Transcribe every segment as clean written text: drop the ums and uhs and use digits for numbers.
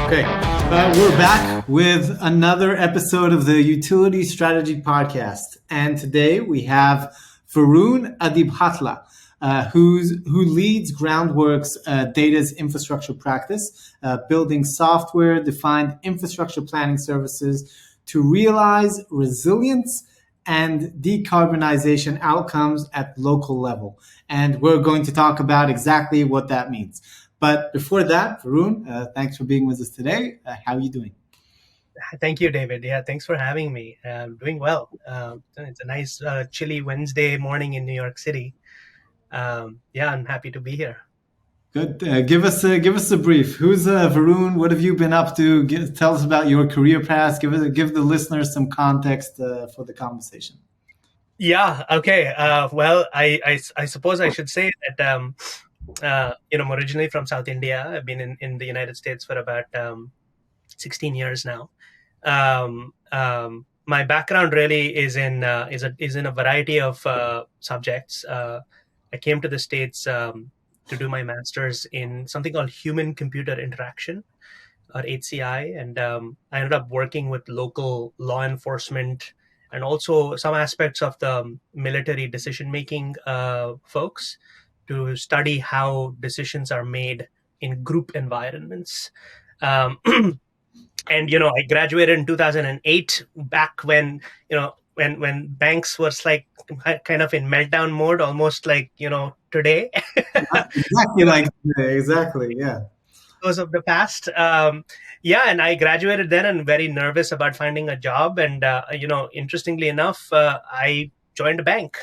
Okay, we're back with another episode of the Utility Strategy Podcast. And today we have Varun Adibhatla, who leads Groundwork's data's infrastructure practice, building software-defined infrastructure planning services to realize resilience and decarbonization outcomes at local level. And we're going to talk about exactly what that means. But before that, Varun, thanks for being with us today. How are you doing? Thank you, David. Yeah, thanks for having me. Doing well. It's a nice, chilly Wednesday morning in New York City. Yeah, I'm happy to be here. Good. Give us a brief. Who's Varun? What have you been up to? Tell us about your career path. Give the listeners some context for the conversation. Yeah. Okay. Well, I suppose I should say that I'm originally from South India. I've been in the United States for about 16 years now. My background really is in a variety of subjects. I came to the States to do my master's in something called human computer interaction, or HCI, and I ended up working with local law enforcement and also some aspects of the military decision making folks to study how decisions are made in group environments. Um, and I graduated in 2008, back when when banks was like kind of in meltdown mode, almost like today. Exactly you know like today. Exactly. Yeah. Those of the past. Yeah, and I graduated then and very nervous about finding a job, and interestingly enough, I joined a bank.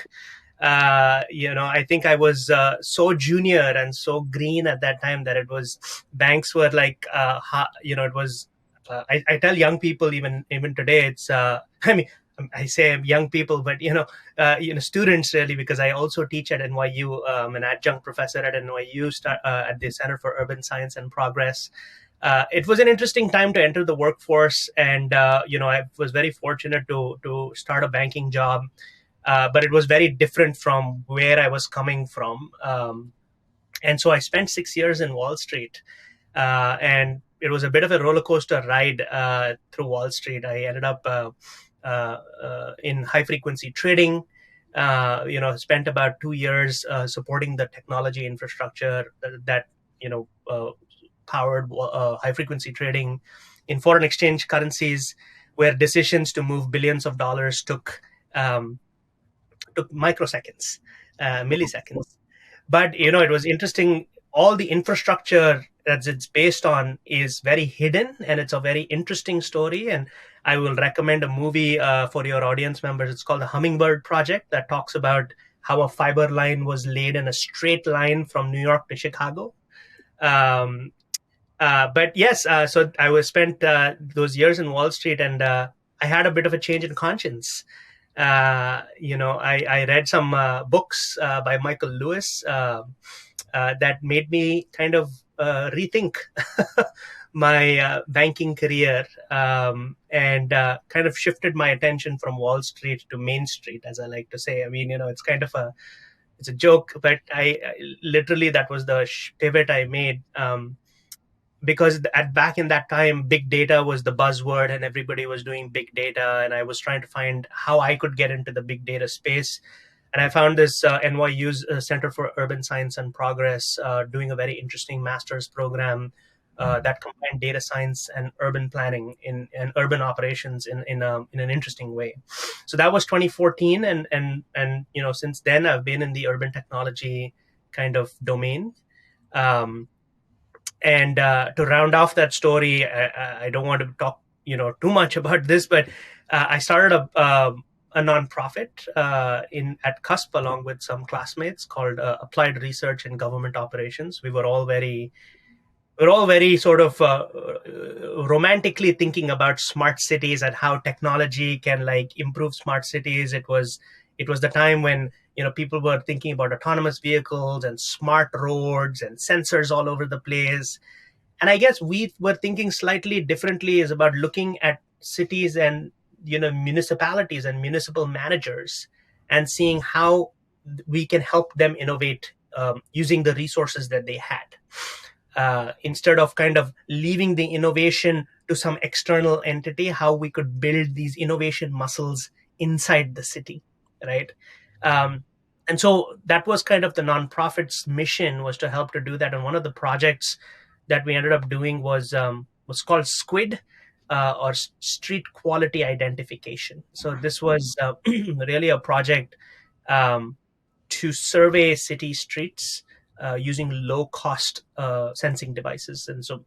I think I was so junior and so green at that time that it was banks were like it was I tell young people even today, it's I mean, I say young people, but students really, because I also teach at NYU. An adjunct professor at NYU, at the Center for Urban Science and Progress. It was an interesting time to enter the workforce, and I was very fortunate to start a banking job, but it was very different from where I was coming from. And so I spent 6 years in Wall Street, and it was a bit of a roller coaster ride through Wall Street. I ended up in high frequency trading. Spent about 2 years supporting the technology infrastructure that powered high frequency trading in foreign exchange currencies, where decisions to move billions of dollars took microseconds, milliseconds. But it was interesting. All the infrastructure that it's based on is very hidden, and it's a very interesting story. And I will recommend a movie for your audience members. It's called The Hummingbird Project, that talks about how a fiber line was laid in a straight line from New York to Chicago. But yes, so I was spent those years in Wall Street, and I had a bit of a change in conscience. I read some books by Michael Lewis that made me kind of rethink my banking career, and kind of shifted my attention from Wall Street to Main Street, as I like to say. I mean, it's kind of it's a joke, but I literally, that was the pivot I made. Because back in that time, big data was the buzzword, and everybody was doing big data, and I was trying to find how I could get into the big data space. And I found this NYU's Center for Urban Science and Progress doing a very interesting master's program that combined data science and urban planning and urban operations in an interesting way. So that was 2014, and since then I've been in the urban technology kind of domain. And to round off that story, I don't want to talk too much about this, but I started a nonprofit at Cusp, along with some classmates, called Applied Research in Government Operations. We're all very sort of romantically thinking about smart cities and how technology can like improve smart cities. It was the time when people were thinking about autonomous vehicles and smart roads and sensors all over the place. And I guess we were thinking slightly differently, is about looking at cities and municipalities and municipal managers, and seeing how we can help them innovate using the resources that they had. instead of kind of leaving the innovation to some external entity, how we could build these innovation muscles inside the city, right? Um, and so that was kind of the nonprofit's mission, was to help to do that. And one of the projects that we ended up doing was called Squid, or Street Quality Identification. So this was really a project um, to survey city streets using low cost sensing devices. And so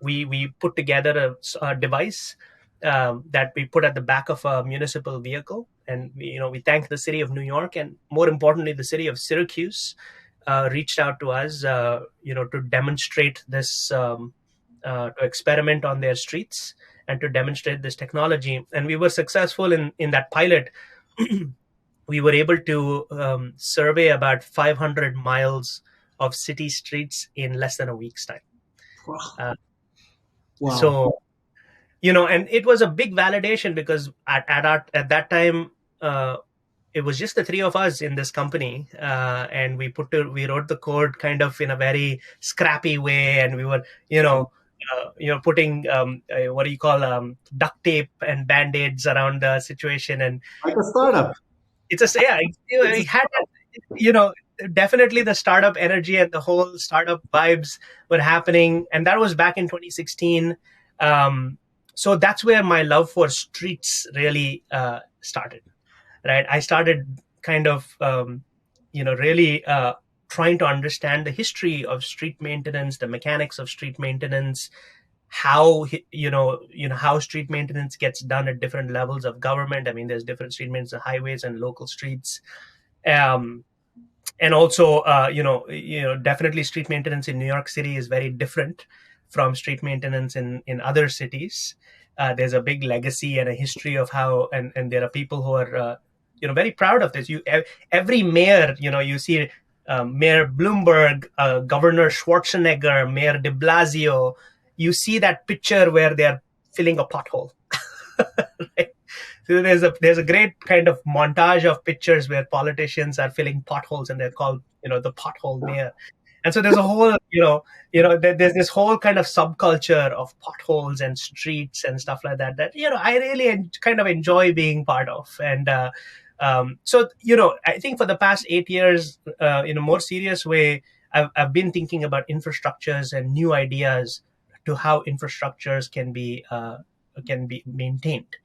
we put together a device that we put at the back of a municipal vehicle, and we thank the city of New York, and more importantly the city of Syracuse reached out to us to demonstrate this, to experiment on their streets and to demonstrate this technology. And we were successful in that pilot. We were able to survey about 500 miles of city streets in less than a week's time. Uh, Wow. so, and it was a big validation, because at that time, it was just the three of us in this company, and we wrote the code kind of in a very scrappy way, and we were, putting what do you call, duct tape and band-aids around the situation. And Like a startup. it's a yeah It's a it had you know definitely the startup energy and the whole startup vibes were happening, and that was back in 2016. So that's where my love for streets really started, right? I started kind of really trying to understand the history of street maintenance, the mechanics of street maintenance, how how street maintenance gets done at different levels of government. I mean, there's different street maintenance, highways and local streets. um, and also definitely street maintenance in New York City is very different from street maintenance in other cities. There's a big legacy and a history of how, and there are people who are very proud of this. Every mayor, you see Mayor Bloomberg, Governor Schwarzenegger, Mayor de Blasio, you see that picture where they're filling a pothole. Right? So there's a great kind of montage of pictures where politicians are filling potholes, and they're called the pothole mayor. And so there's a whole there's this whole kind of subculture of potholes and streets and stuff like that I really kind of enjoy being part of. And so I think for the past 8 years, in a more serious way, I've been thinking about infrastructures and new ideas to how infrastructures can be maintained,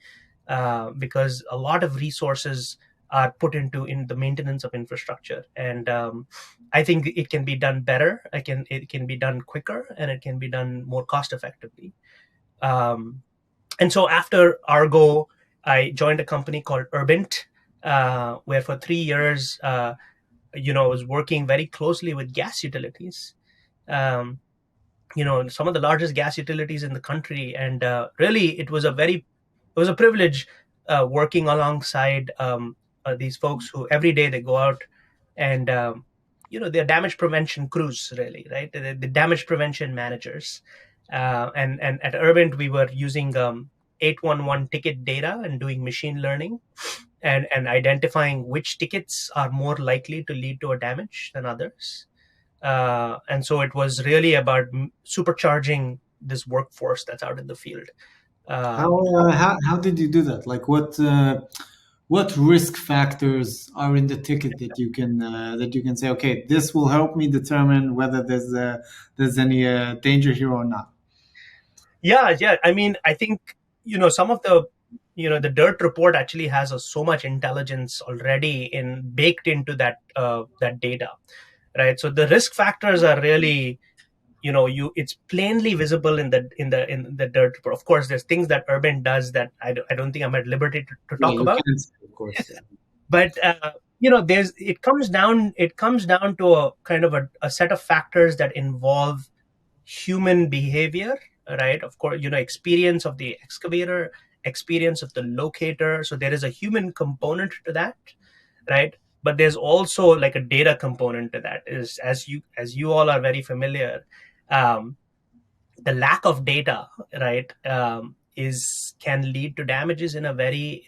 because a lot of resources are put into in the maintenance of infrastructure. And I think it can be done better. It can be done quicker, and it can be done more cost effectively. um, and so after Argo, I joined a company called Urbint, where for 3 years I was working very closely with gas utilities, um, some of the largest gas utilities in the country. And really it was a privilege working alongside these folks who every day they go out and they're damage prevention crews, really, right? The damage prevention managers. And at Urbint, we were using 811 ticket data and doing machine learning, and identifying which tickets are more likely to lead to a damage than others. And so it was really about supercharging this workforce that's out in the field. how, Um, how did you do that? Like what risk factors are in the ticket that you can say, okay, this will help me determine whether there's any danger here or not. yeah. I mean, I think some of the dirt report actually has so much intelligence already baked into that data, right? So the risk factors are really, it's plainly visible in the dirt report. Of course, there's things that Urban does that I don't think I'm at liberty to Yeah, talk you about. can say, of course. Yeah. But it comes down to a kind of a set of factors that involve human behavior, right? Of course, experience of the excavator, experience of the locator. So there is a human component to that, right? But there's also like a data component to that. Is as you all are very familiar, um, the lack of data, right, is can lead to damages in a very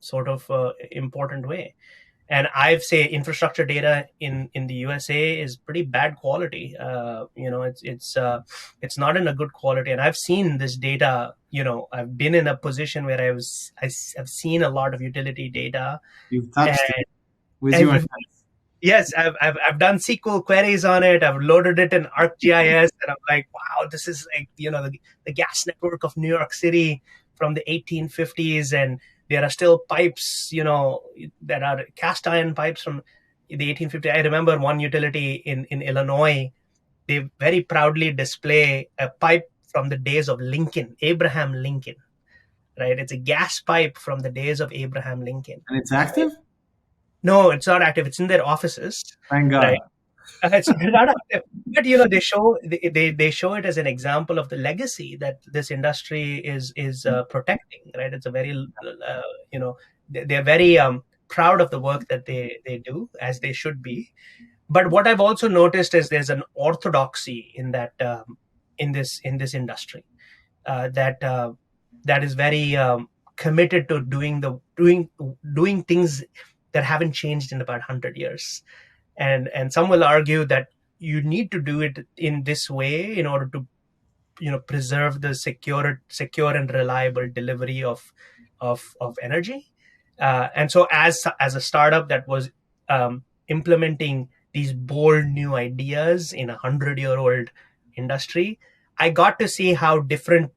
sort of important way. And I've say infrastructure data in the USA is pretty bad quality. It's not in a good quality. And I've seen this data. I've been in a position where I've seen a lot of utility data, You've and touched it with your and hands. yes, I've done SQL queries on it. I've loaded it in ArcGIS, and I'm like, wow, this is like the gas network of New York City from the 1850s, and there are still pipes, that are cast iron pipes from the 1850s. I remember one utility in Illinois. They very proudly display a pipe from the days of Lincoln, Abraham Lincoln. Right, it's a gas pipe from the days of Abraham Lincoln. And it's Right? active? No, it's not active. It's in their offices. Thank Right. God. It's not active. But they show it as an example of the legacy that this industry is protecting. Right, it's a very they're very proud of the work that they do, as they should be. But what I've also noticed is there's an orthodoxy in that in this industry, that is very committed to doing things that haven't changed in about 100 years. And some will argue that you need to do it in this way in order to preserve the secure and reliable delivery of energy. And so as a startup that was implementing these bold new ideas in 100-year-old industry, I got to see how different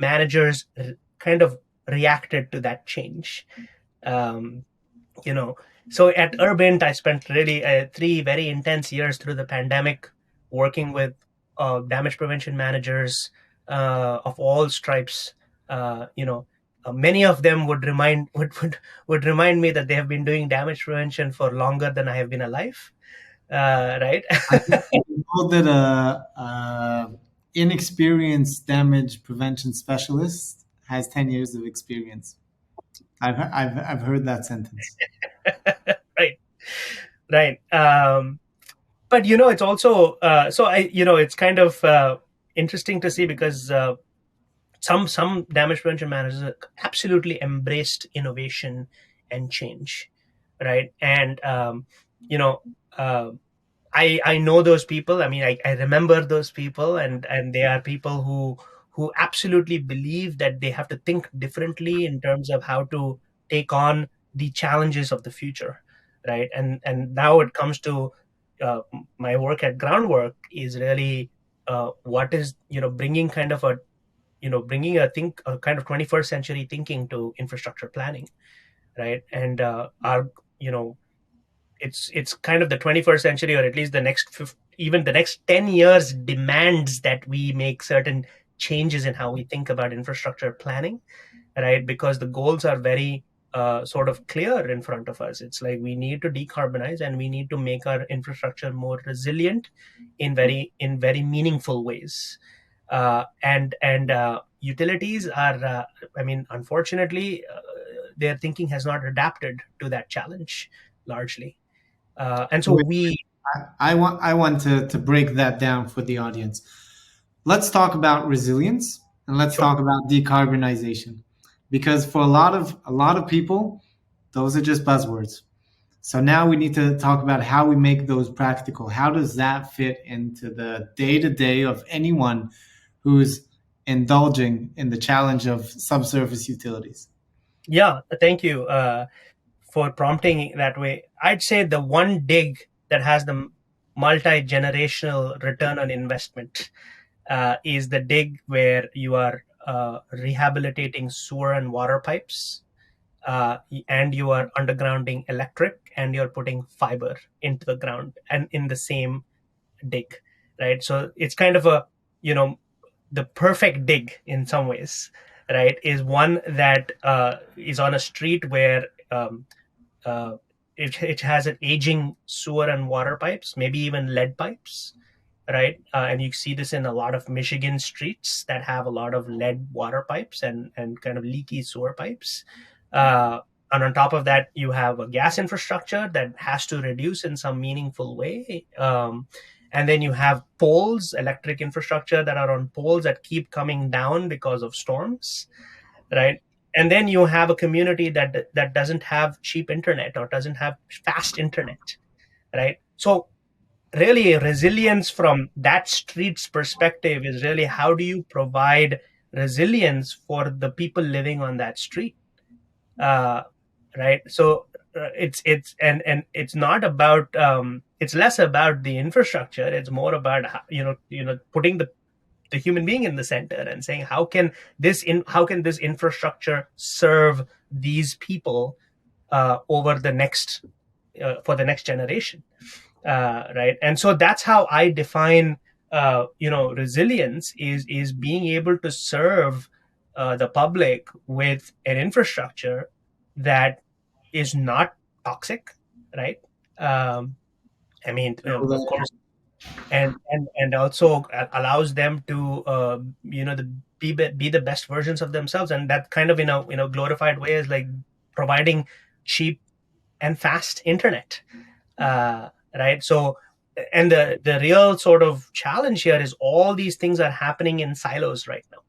managers kind of reacted to that change. um, you know so at Urbint, I spent really 3 very intense years through the pandemic, working with damage prevention managers of all stripes. Many of them would remind me that they have been doing damage prevention for longer than I have been alive. Right. I know that inexperienced damage prevention specialist has 10 years of experience. I've heard that sentence. Right. Right. But it's also so I it's kind of interesting to see, because some damage prevention managers absolutely embraced innovation and change, right? And you know uh, I know those people. I mean, I remember those people, and they are people who absolutely believe that they have to think differently in terms of how to take on the challenges of the future, right? And now it comes to my work at Groundwork is really what is bringing kind of bringing a kind of 21st century thinking to infrastructure planning, right? And our you know it's kind of the 21st century, or at least the next even the next 10 years demands that we make certain changes in how we think about infrastructure planning, right? Because the goals are very sort of clear in front of us. It's like we need to decarbonize, and we need to make our infrastructure more resilient in very meaningful ways. And utilities are, I mean, unfortunately, their thinking has not adapted to that challenge largely. And so Wait, we, I want to break that down for the audience. Let's talk about resilience and let's sure. talk about decarbonization, because for a lot of people, those are just buzzwords. So now we need to talk about how we make those practical. How does that fit into the day to day of anyone who's indulging in the challenge of subsurface utilities? Yeah, thank you for prompting it that way. I'd say the one dig that has the multi-generational return on investment is the dig where you are rehabilitating sewer and water pipes, and you are undergrounding electric, and you're putting fiber into the ground and in the same dig, right? So it's kind of you know the perfect dig in some ways, right? Is one that is on a street where uh, it has an aging sewer and water pipes, maybe even lead pipes, right? And you see this in a lot of Michigan streets that have a lot of lead water pipes and kind of leaky sewer pipes. Uh, and on top of that, you have a gas infrastructure that has to reduce in some meaningful way. And then you have poles, electric infrastructure that are on poles that keep coming down because of storms, right? and then you have a community that doesn't have cheap internet or doesn't have fast internet, right? So really resilience from that street's perspective is really how do you provide resilience for the people living on that street, uh, right? So and it's not about it's less about the infrastructure. It's more about putting the human being in the center and saying how can this infrastructure serve these people over the next for the next generation, right? And so that's how I define resilience is being able to serve the public with an infrastructure that is not toxic, right? um, I mean, of That course, and also allows them to be the best versions of themselves, and that kind of glorified way is like providing cheap and fast internet, uh, right? So, and the real sort of challenge here is all these things are happening in silos right now,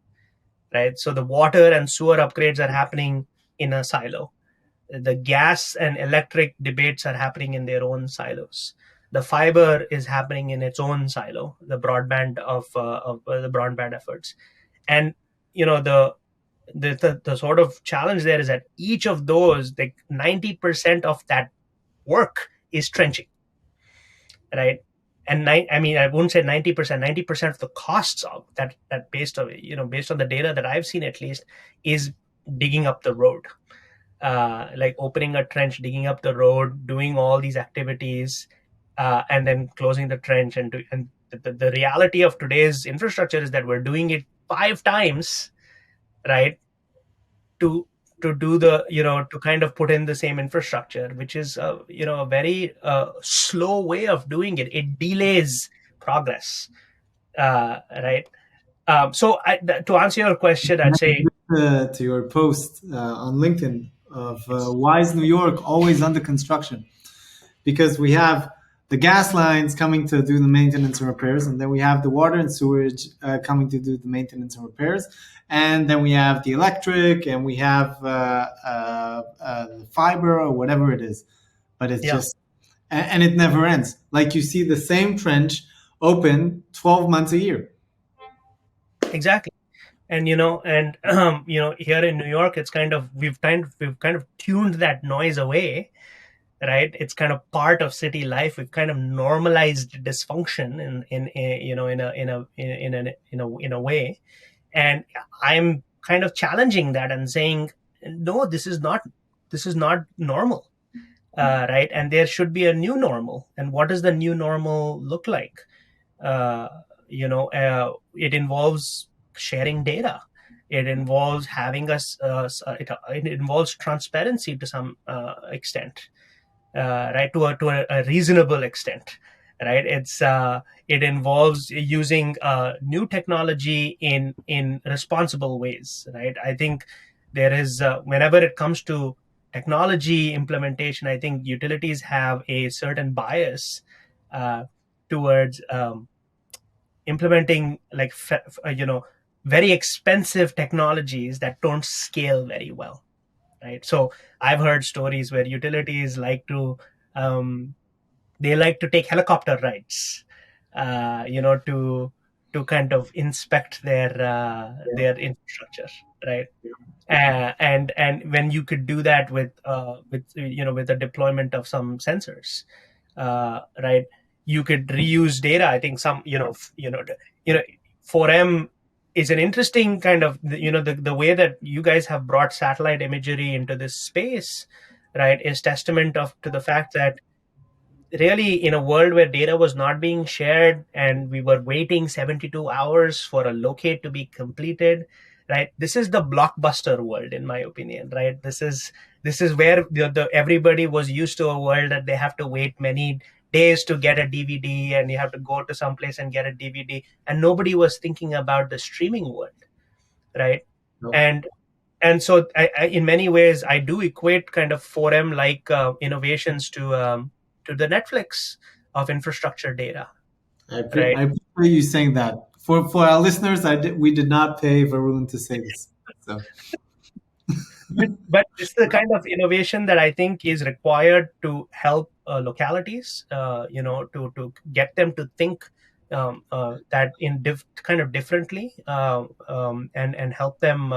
right? So the water and sewer upgrades are happening in a silo. The gas and electric debates are happening in their own silos. The fiber is happening in its own silo. The broadband of the broadband efforts, and the sort of challenge there is that each of those, like 90% of that work is trenching, right? And I mean, I wouldn't say 90%. 90% of the costs of that based on the data that I've seen at least, is digging up the road, like opening a trench, digging up the road, doing all these activities, and then closing the trench. And the reality of today's infrastructure is that we're doing it 5 times, right? To do the to kind of put in the same infrastructure, which is a very slow way of doing it. It delays progress, right? So to answer your question, I'd say to your post on LinkedIn of why is New York always under construction? Because we have the gas lines coming to do the maintenance and repairs, and then we have the water and sewage coming to do the maintenance and repairs, and then we have the electric, and we have fiber or whatever it is. But it's yeah, just, and it never ends. Like you see the same trench open 12 months a year. exactly. And here in New York, it's kind of we've kind of tuned that noise away, right? It's kind of part of city life. We've kind of normalized dysfunction in a way. And I'm kind of challenging that and saying, no, this is not normal, right? And there should be a new normal. And what does the new normal look like? It involves sharing data. It involves having us. It involves transparency to some extent, right? To a reasonable extent, right? It involves using new technology in responsible ways, right? I think there is whenever it comes to technology implementation, I think utilities have a certain bias towards implementing like very expensive technologies that don't scale very well, right? So I've heard stories where utilities um, like to take helicopter rides, to kind of inspect Yeah. their infrastructure, right? And when you could do that with the deployment of some sensors, right? You could reuse data. I think some you know 4M is an interesting kind of the way that you guys have brought satellite imagery into this space, right, is testament of to the fact that really in a world where data was not being shared and we were waiting 72 hours for a locate to be completed, right? This is the blockbuster world, in my opinion, right? This is where everybody was used to a world that they have to wait many days to get a DVD, and you have to go to some place and get a DVD, and nobody was thinking about the streaming world, right? No. And so in many ways I do equate kind of 4M like innovations to the Netflix of infrastructure data, right? I appreciate you saying that. For our listeners, we did not pay Varun to say this. So But it's the kind of innovation that I think is required to help localities, to get them to think that in kind of differently, and help them,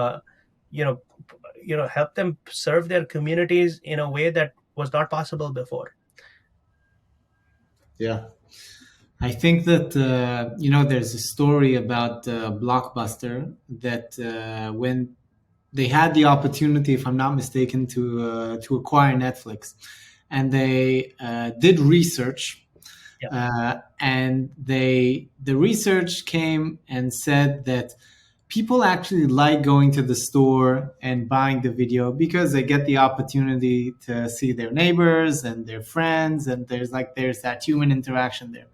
you know, help them serve their communities in a way that was not possible before. Yeah. I think that there's a story about Blockbuster that when they had the opportunity, if I'm not mistaken, to acquire Netflix, and they did research, Yeah. and the research came and said that people actually like going to the store and buying the video because they get the opportunity to see their neighbors and their friends, and there's that human interaction there.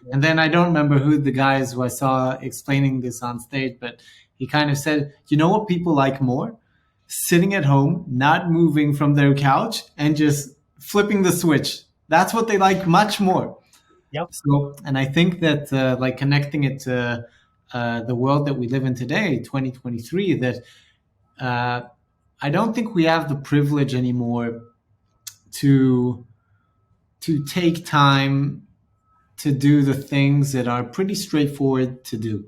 Yeah. And then I don't remember who the guys who I saw explaining this on stage, but he kind of said, you know what people like more? Sitting at home, not moving from their couch, and just flipping the switch. That's what they like much more. Yeah. So, and I think that like connecting it to the world that we live in today, 2023, that uh, I don't think we have the privilege anymore to take time to do the things that are pretty straightforward to do.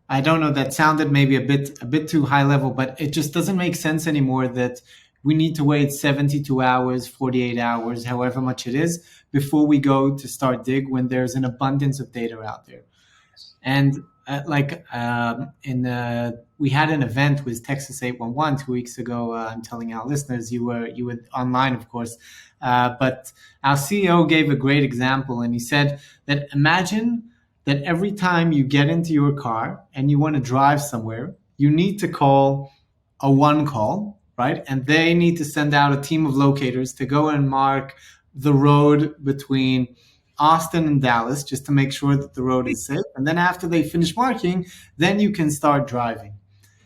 I don't know, that sounded maybe a bit too high level, but it just doesn't make sense anymore that we need to wait 72 hours, 48 hours, however much it is, before we go to start dig when there's an abundance of data out there. And we had an event with Texas 811 2 weeks ago. I'm telling our listeners, you were online, of course, but our CEO gave a great example, and he said that imagine that every time you get into your car and you want to drive somewhere, you need to call a one call, right? And they need to send out a team of locators to go and mark the road between Austin and Dallas just to make sure that the road is safe. And then after they finish marking, then you can start driving.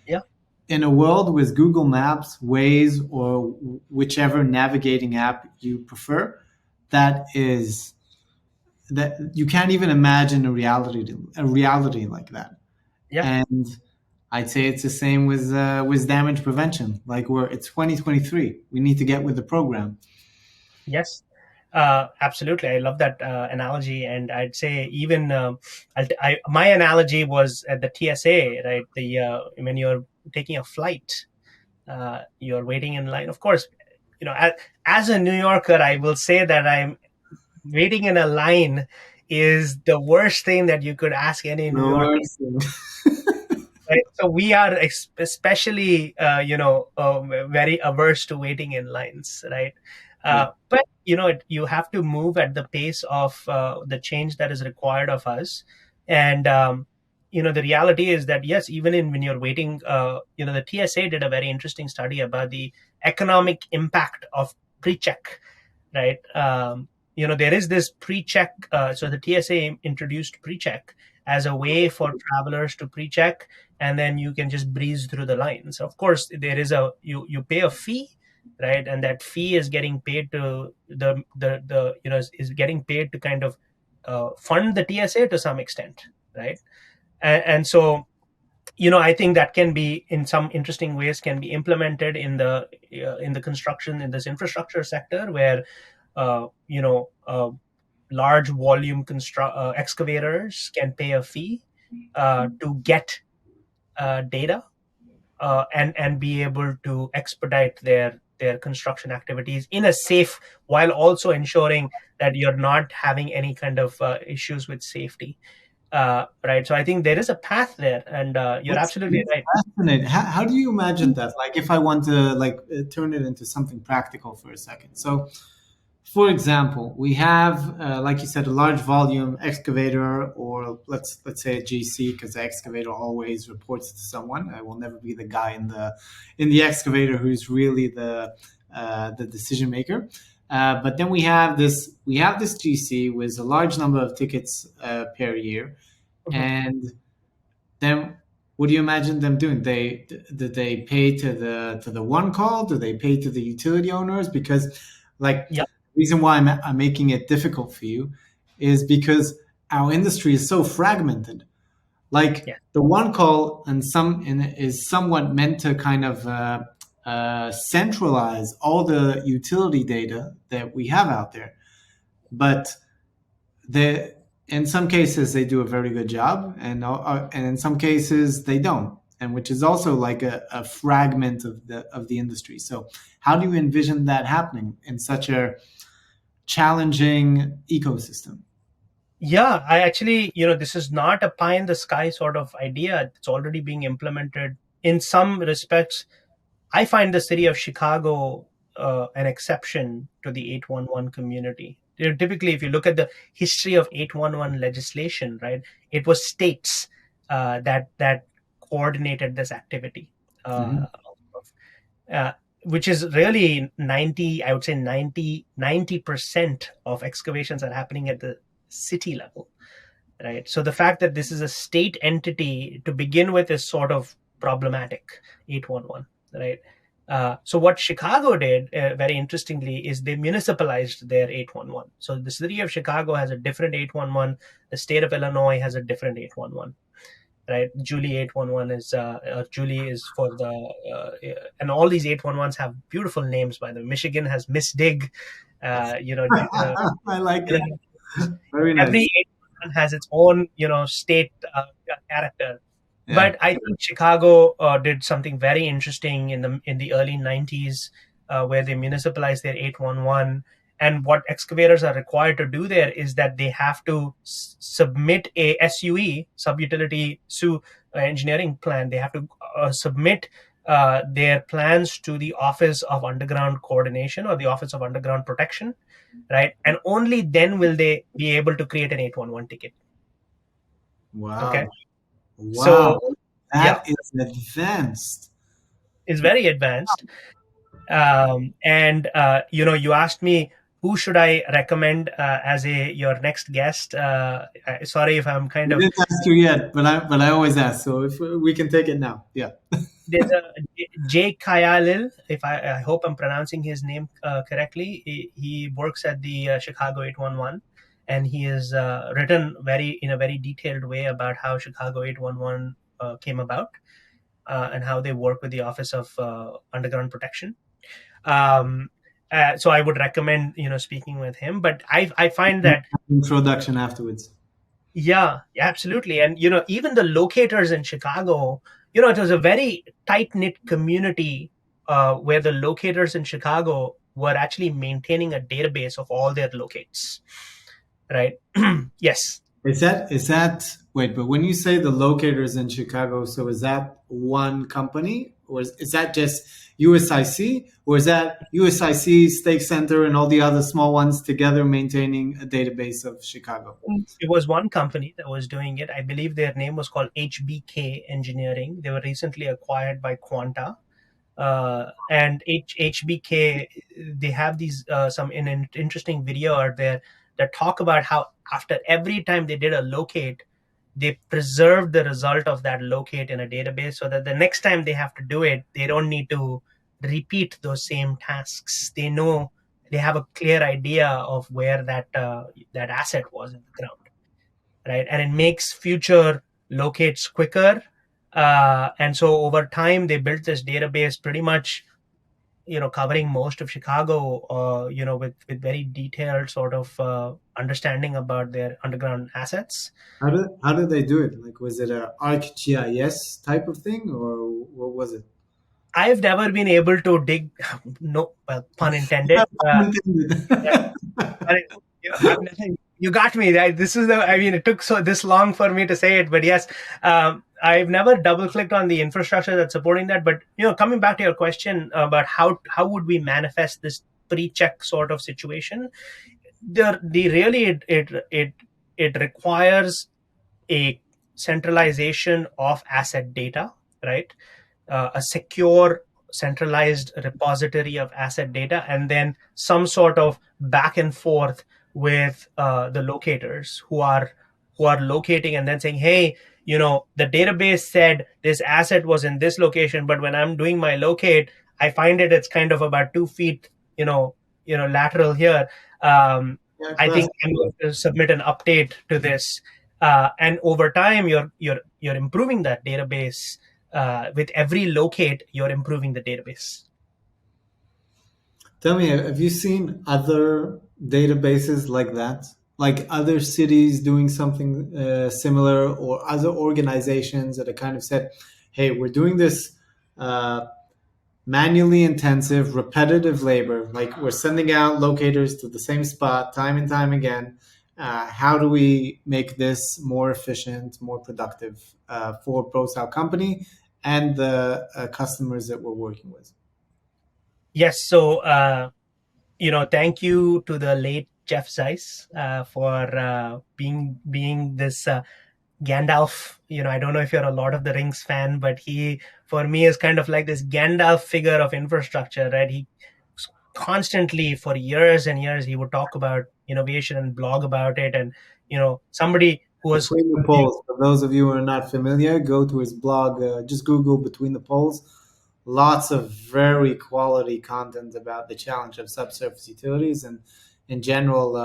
Yeah. In a world with Google Maps, Waze, or whichever navigating app you prefer, that is that you can't even imagine a reality like that. Yeah. And I'd say it's the same with damage prevention. Like it's 2023, we need to get with the program. Yes, absolutely. I love that analogy, and I'd say even my analogy was at the TSA, right? The when you're taking a flight, you're waiting in line. Of course, as a New Yorker, I will say that I'm waiting in a line is the worst thing that you could ask any New Yorker. No, Right? So we are especially, very averse to waiting in lines, right? yeah. But you have to move at the pace of the change that is required of us, and the reality is that yes, even when you're waiting, the TSA did a very interesting study about the economic impact of pre-check, right? There is this pre-check. So the TSA introduced pre-check as a way for travelers to pre-check, and then you can just breeze through the lines. Of course, there is you pay a fee, right? And that fee is getting paid to is getting paid to kind of fund the TSA to some extent, right? And so I think that can be in some interesting ways can be implemented in the construction in this infrastructure sector where large volume excavators can pay a fee to get data and be able to expedite their construction activities in a safe, while also ensuring that you're not having any kind of issues with safety. Right. So I think there is a path there, and you're absolutely That's right. fascinating. How do you imagine that? Like, if I want to turn it into something practical for a second. So, for example, we have, like you said, a large volume excavator, or let's say a GC, because the excavator always reports to someone. I will never be the guy in the excavator who's really the decision maker. But then we have this GC with a large number of tickets per year, Mhm. and then what do you imagine them doing? Do they pay to the one call? Do they pay to the utility owners? Because, like, Yeah. the reason why I'm making it difficult for you is because our industry is so fragmented. Like, Yeah. the one call is somewhat meant to kind of centralize all the utility data that we have out there. But the in some cases they do a very good job, and in some cases they don't, and which is also like a fragment of the industry. So how do you envision that happening in such a challenging ecosystem? Yeah, I actually, this is not a pie in the sky sort of idea. It's already being implemented in some respects. I find the city of Chicago an exception to the 811 community. Typically, if you look at the history of 811 legislation, right, it was states that coordinated this activity, uh, Mm-hmm. uh, which is really 90, I would say 90% of excavations are happening at the city level, right? So the fact that this is a state entity to begin with is sort of problematic. 811, right? So what Chicago did, very interestingly, is they municipalized their 811. So the city of Chicago has a different 811. The state of Illinois has a different 811. Right, Julie 811 is Julie is for the and all these 811s have beautiful names. By the way, Michigan has Miss Dig, I like you it. know, Very every nice. 811 has its own state character. Yeah. But I think Chicago did something very interesting in the early 90s, where they municipalized their 811. And what excavators are required to do there is that they have to submit a SUE, sub-utility engineering plan. They have to submit their plans to the Office of Underground Coordination or the Office of Underground Protection, right? And only then will they be able to create an 811 ticket. Okay. Wow. Wow. So, yeah, That is advanced. it's very advanced. And you asked me who should I recommend as a your next guest. Sorry if I'm kind I of didn't ask you yet, but I always ask. So if we can take it now. Yeah. there's a Jay Kayalil. If I hope I'm pronouncing his name correctly. He works at the Chicago 811, and he has written in a very detailed way about how Chicago 811 came about, and how they work with the Office of Underground Protection. Um, so I would recommend speaking with him. But I find that Introduction afterwards. yeah, absolutely. And even the locators in Chicago, it was a very tight knit community where the locators in Chicago were actually maintaining a database of all their locates, right? Yes. Is that wait? But when you say the locators in Chicago, so is that one company, or is that just USIC, or is that USIC, Stake Center, and all the other small ones together maintaining a database of Chicago? It was one company that was doing it. I believe their name was called HBK Engineering. They were recently acquired by Quanta. And HBK, they have these some in an interesting video out there that talk about how after every time they did a locate, they preserved the result of that locate in a database so that the next time they have to do it, they don't need to repeat those same tasks. They know, they have a clear idea of where that asset was in the ground, right? And it makes future locates quicker. And so over time, they built this database pretty much, covering most of Chicago, with very detailed sort of understanding about their underground assets. How did they do it? Like, was it a ArcGIS type of thing, or what was it? I've never been able to dig, no, well, pun intended. I, you got me. This is the. I mean, it took so this long for me to say it, but yes, I've never double clicked on the infrastructure that's supporting that. But coming back to your question about how would we manifest this pre-check sort of situation, the really it requires a centralization of asset data, right? A secure centralized repository of asset data, and then some sort of back and forth with the locators who are locating and then saying, hey, the database said this asset was in this location, but when I'm doing my locate, I find it's kind of about 2 feet lateral here. Yeah, I class. think I'm going to submit an update to this, and over time you're improving that database. With every locate, you're improving the database. Tell me, have you seen other databases like that? Like other cities doing something similar, or other organizations that have kind of said, hey, we're doing this uh, manually intensive, repetitive labor. Like we're sending out locators to the same spot time and time again. How do we make this more efficient, more productive for both our company and the customers that we're working with? Yes. So, thank you to the late Jeff Zeiss for being this Gandalf. I don't know if you're a Lord of the Rings fan, but he, for me, is kind of like this Gandalf figure of infrastructure, right? He constantly, for years and years, he would talk about innovation and blog about it. And, somebody who was, Between the Poles. For those of you who are not familiar, go to his blog. Just Google Between the Poles. Lots of very quality content about the challenge of subsurface utilities and, in general,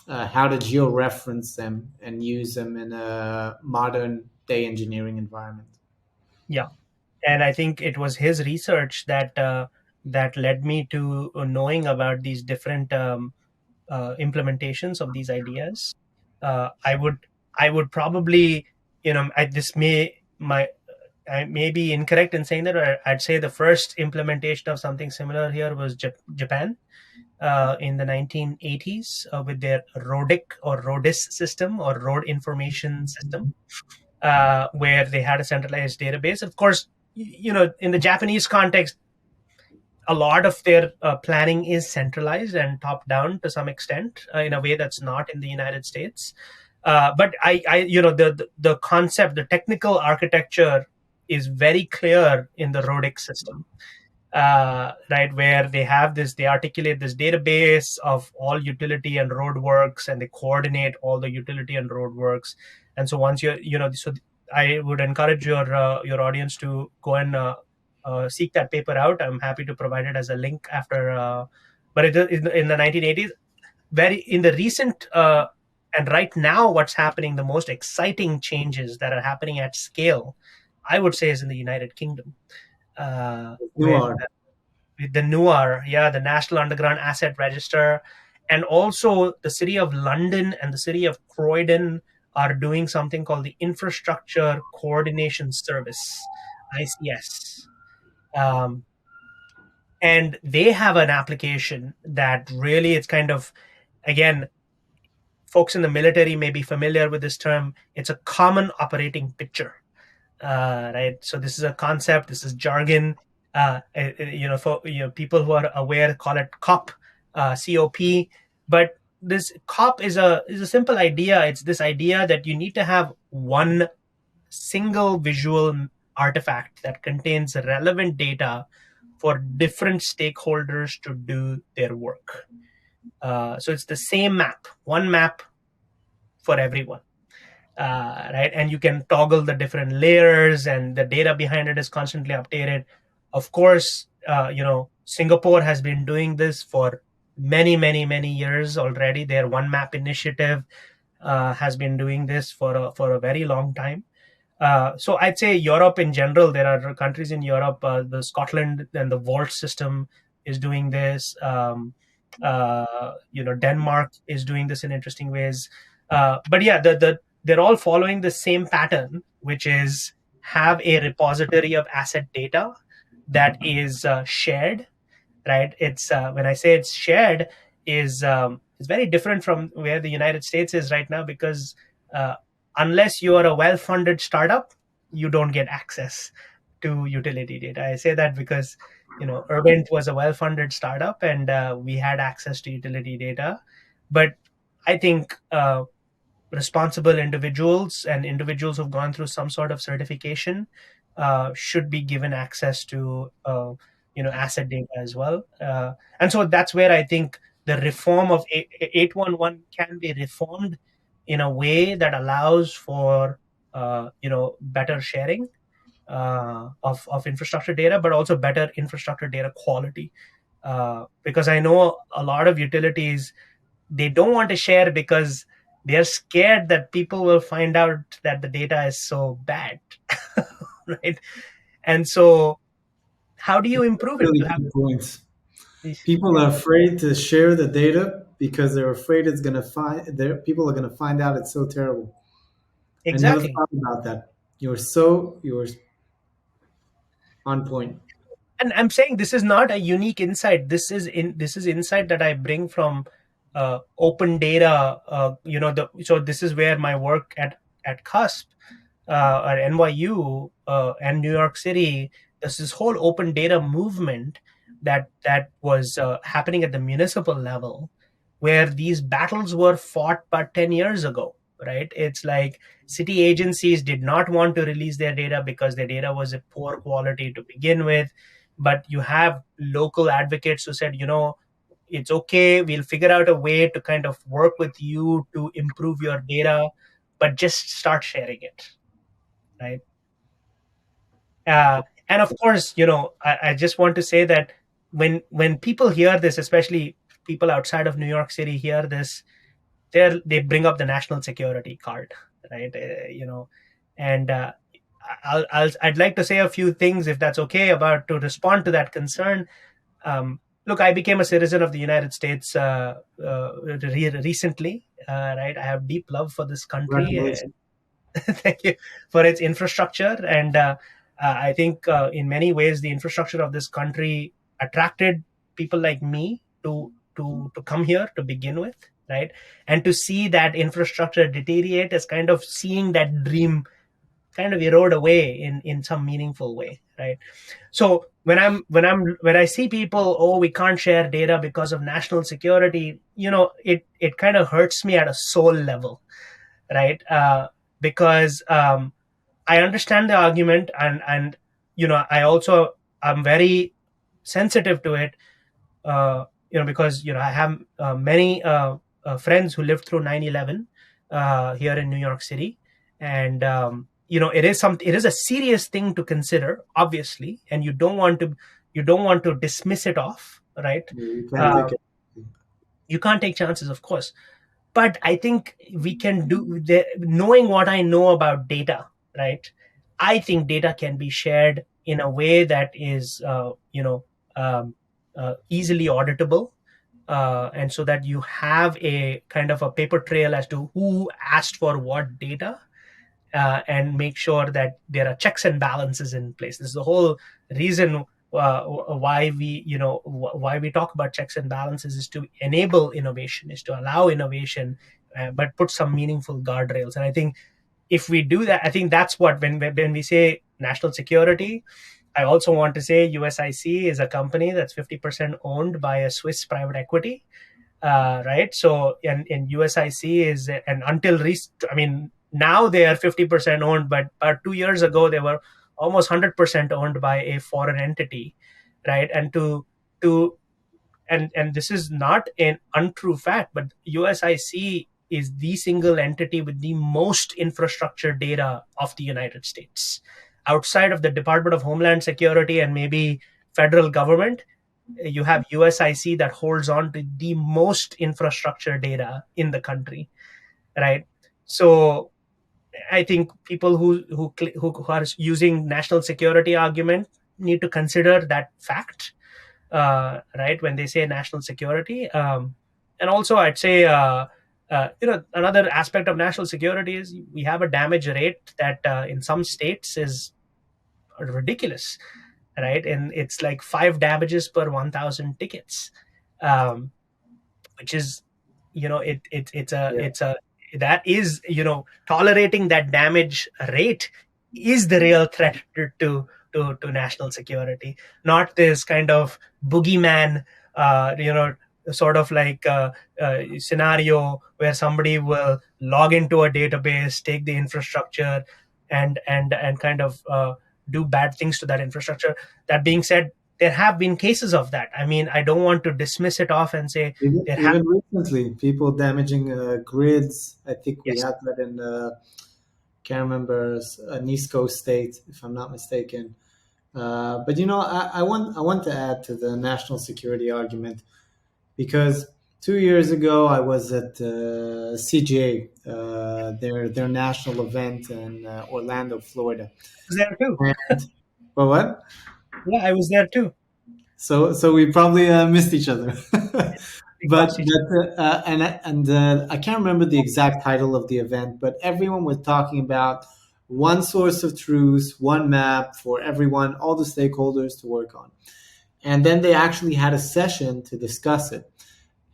how to georeference them and use them in a modern day engineering environment. yeah. And I think it was his research that led me to knowing about these different implementations of these ideas. I would probably, this I may be incorrect in saying that, or I'd say the first implementation of something similar here was Japan in the 1980s with their RODIC or RODIS system, or Road Information System, where they had a centralized database. Of course, in the Japanese context, a lot of their planning is centralized and top down to some extent, in a way that's not in the United States. But the concept, the technical architecture is very clear in the Rodic system, right? Where they articulate this database of all utility and road works, and they coordinate all the utility and road works. And so once so I would encourage your audience to go and seek that paper out. I'm happy to provide it as a link after. But in the 1980s, very in the recent and right now, what's happening, the most exciting changes that are happening at scale, I would say, is in the United Kingdom, You with are. the NUAR, yeah, the National Underground Asset Register, and also the City of London and the City of Croydon are doing something called the Infrastructure Coordination Service, ICS. Um, and they have an application that really, it's kind of, again, folks in the military may be familiar with this term. It's a common operating picture, right? So this is a concept. This is jargon. For people who are aware, call it COP, COP. But this COP is a simple idea. It's this idea that you need to have one single visual artifact that contains relevant data for different stakeholders to do their work. So it's the same map, one map for everyone, right? And you can toggle the different layers, and the data behind it is constantly updated. Of course, Singapore has been doing this for many, many, many years already. Their One Map initiative has been doing this for a very long time. So I'd say Europe in general, there are countries in Europe, the Scotland and the Vault system is doing this. Denmark is doing this in interesting ways. But yeah, they're all following the same pattern, which is have a repository of asset data that is shared, right? It's when I say it's shared, is it's very different from where the United States is right now, because uh, unless you are a well-funded startup, you don't get access to utility data. I say that because Urbint was a well-funded startup, and we had access to utility data. But I think responsible individuals and individuals who've gone through some sort of certification should be given access to asset data as well. And so that's where I think the reform of 811 can be reformed in a way that allows for better sharing of infrastructure data, but also better infrastructure data quality. Because I know a lot of utilities, they don't want to share because they're scared that people will find out that the data is so bad, right? And so how do you improve it? Really You have good points. People are afraid to share the data because they're afraid it's going to find their people are going to find out it's so terrible. I never Exactly. thought about that. You're on point. And I'm saying this is not a unique insight. This is insight that I bring from open data. So this is where my work at cusp at NYU and New York City, there's this whole open data movement that was happening at the municipal level, where these battles were fought but 10 years ago. Right? It's like city agencies did not want to release their data because their data was of poor quality to begin with. But you have local advocates who said, it's okay, we'll figure out a way to kind of work with you to improve your data, but just start sharing it, right? And of course, I just want to say that when people hear this, especially people outside of New York City hear this, they bring up the national security card, right? And I'd like to say a few things, if that's okay, about to respond to that concern. Look, I became a citizen of the United States recently, right? I have deep love for this country. Congratulations. Thank you for its infrastructure. And I think in many ways, the infrastructure of this country attracted people like me to come here to begin with, right? And to see that infrastructure deteriorate is kind of seeing that dream kind of erode away in some meaningful way, right? So when I see people, oh, we can't share data because of national security, it kind of hurts me at a soul level, right? Because I understand the argument, and I also I'm very sensitive to it, because I have many friends who lived through 9/11 here in New York City, and it is a serious thing to consider, obviously, and you don't want to dismiss it off, right? You can't Uh, take it. you can't take chances, of course, but I think we can do the, knowing what I know about data, right? I think data can be shared in a way that is um, easily auditable, and so that you have a kind of a paper trail as to who asked for what data, and make sure that there are checks and balances in place. This is the whole reason why why we talk about checks and balances, is to enable innovation, is to allow innovation, but put some meaningful guardrails. And I think if we do that, I think that's what, when we say national security, I also want to say USIC is a company that's 50% owned by a Swiss private equity, right? So, and USIC is, and I mean, now they are 50% owned, but about 2 years ago they were almost 100% owned by a foreign entity, right? To and this is not an untrue fact, but USIC is the single entity with the most infrastructure data of the United States, outside of the Department of Homeland Security and maybe federal government. You have USIC that holds on to the most infrastructure data in the country, right? So I think people who are using national security argument need to consider that fact, right, when they say national security. And also, I'd say, another aspect of national security is we have a damage rate that in some states is ridiculous, right? And it's like 5 damages per 1,000 tickets, um, which is, Yeah. it's a that is, tolerating that damage rate is the real threat to national security, not this kind of boogeyman, sort of like scenario where somebody will log into a database, take the infrastructure, and kind of do bad things to that infrastructure. That being said, there have been cases of that. I mean, I don't want to dismiss it off and say there have. Even recently, people damaging grids. I think we Yes. had that in can't remember an East Coast state, if I'm not mistaken. But I want to add to the national security argument because 2 years ago I was at CGA, their national event in Orlando, Florida. Was there too. And, well, what? Yeah, I was there too. So we probably missed each other. We crossed each I can't remember the exact title of the event, but everyone was talking about one source of truth, one map for everyone, all the stakeholders to work on. And then they actually had a session to discuss it.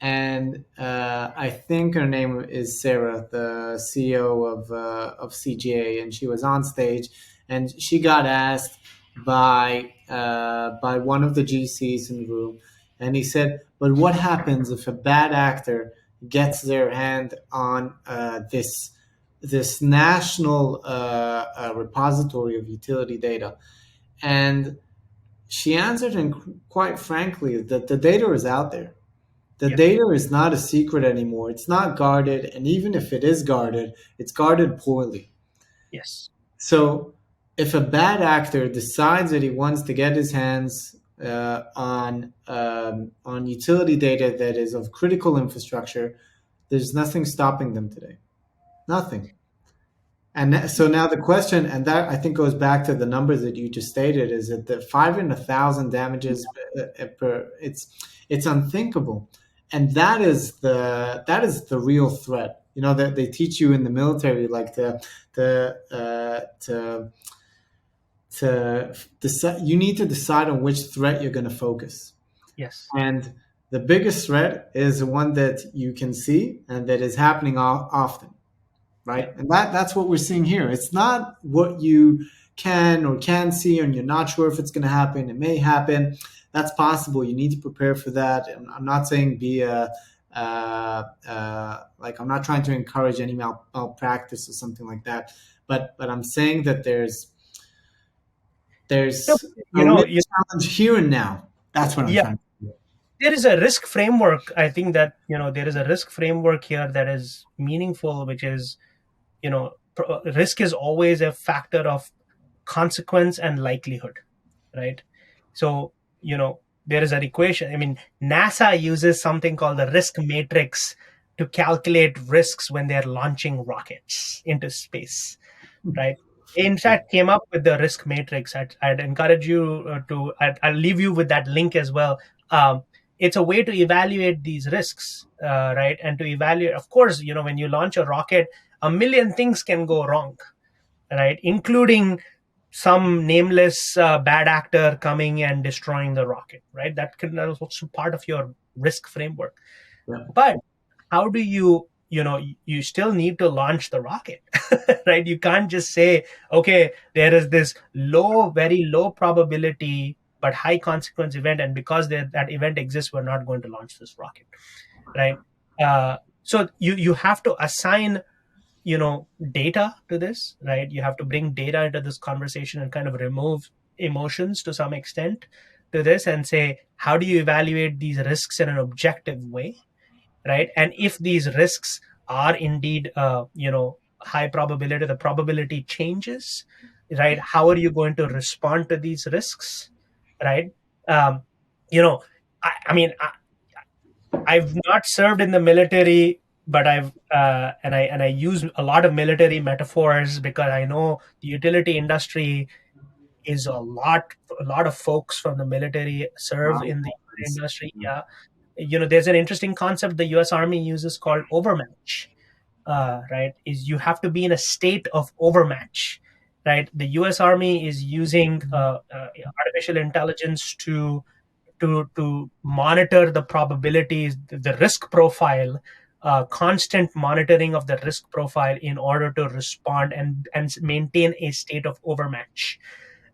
And I think her name is Sarah, the CEO of CGA, and she was on stage, and she got asked by one of the GCs in the room, and he said, "But what happens if a bad actor gets their hand on this national repository of utility data?" And she answered, and quite frankly, that the data is out there. The Yep. data is not a secret anymore. It's not guarded. And even if it is guarded, it's guarded poorly. Yes. So if a bad actor decides that he wants to get his hands on utility data that is of critical infrastructure, there's nothing stopping them today. Nothing. And so now the question, and that I think goes back to the numbers that you just stated, is that the 5 in 1,000 damages per, it's unthinkable, and that is the real threat. You know that they teach you in the military, like to decide. You need to decide on which threat you're going to focus, Yes. and the biggest threat is the one that you can see and that is happening often, right? Yep. And that's what we're seeing here. It's not what you can or can see, and you're not sure if it's going to happen. It may happen. That's possible. You need to prepare for that. And I'm not saying be a like I'm not trying to encourage any malpractice or something like that. But I'm saying that No, there's a you real know, challenge here and now. That's what I'm yeah, trying to do. there is a risk framework. I think that, there is a risk framework here that is meaningful, which is, risk is always a factor of consequence and likelihood, right? So, there is an equation. I mean, NASA uses something called the risk matrix to calculate risks when they're launching rockets into space, right? They in fact came up with the risk matrix. I'd encourage you I'll leave you with that link as well. Um, it's a way to evaluate these risks, right? And to evaluate, of course, when you launch a rocket, a million things can go wrong, right? Including some nameless bad actor coming and destroying the rocket, right? That is also part of your risk framework. Yeah. But how do you still need to launch the rocket, right? You can't just say, okay, there is this very low probability but high consequence event, and because that event exists, we're not going to launch this rocket, right? So you have to assign data to this, right? You have to bring data into this conversation and kind of remove emotions to some extent to this, and say, how do you evaluate these risks in an objective way, right? And if these risks are indeed high probability, the probability changes, right? How are you going to respond to these risks, right? um, you know I mean, I've not served in the military, but I use a lot of military metaphors because I know the utility industry is a lot of folks from the military serve Wow. in the industry. Yeah, there's an interesting concept the U.S. Army uses called overmatch. Right, is you have to be in a state of overmatch. Right, the U.S. Army is using artificial intelligence to monitor the probabilities, the risk profile, constant monitoring of the risk profile in order to respond and maintain a state of overmatch,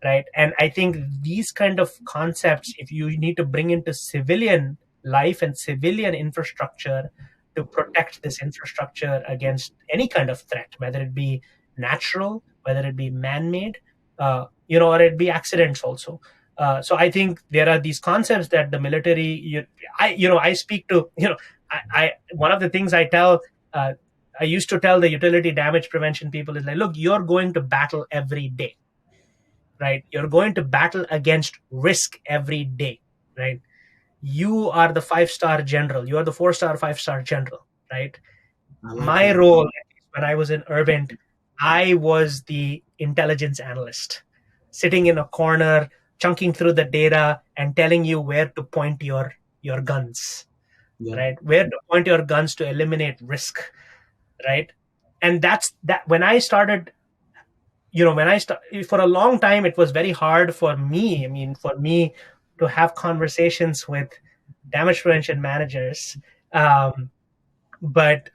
right? And I think these kind of concepts, if you need to bring into civilian life and civilian infrastructure to protect this infrastructure against any kind of threat, whether it be natural, whether it be man-made, or it be accidents also. So I think there are these concepts that the military, I speak to, I one of the things uh, I used to tell the utility damage prevention people is like, look, you're going to battle every day, right? You're going to battle against risk every day, right? You are the 5-star general. You are the 4-star, 5-star general, right? I like My that. role when I was in Urbint, I was the intelligence analyst, sitting in a corner, chunking through the data and telling you where to point your guns, Yeah. right? Where to point your guns to eliminate risk, right? And that's that. When I started, for a long time, it was very hard for me. I mean, for me to have conversations with damage prevention managers. But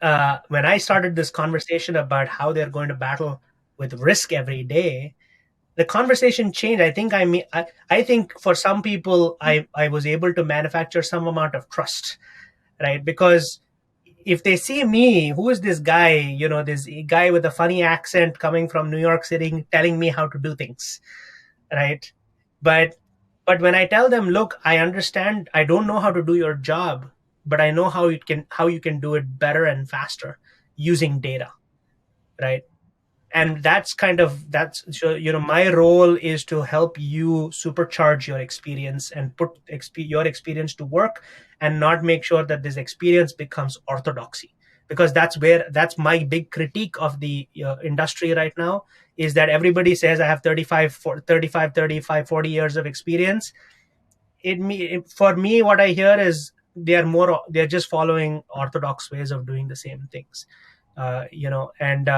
when I started this conversation about how they're going to battle with risk every day, the conversation changed. I think I think for some people, I was able to manufacture some amount of trust, right? Because if they see me, who is this guy? This guy with a funny accent coming from New York City, telling me how to do things, right? But when I tell them, look, I understand, I don't know how to do your job, but I know how you can do it better and faster using data, right? And that's so, my role is to help you supercharge your experience and put your experience to work, and not make sure that this experience becomes orthodoxy, because that's my big critique of the industry right now, is that everybody says I have 35 years of experience. For me, what I hear is they're just following orthodox ways of doing the same things, and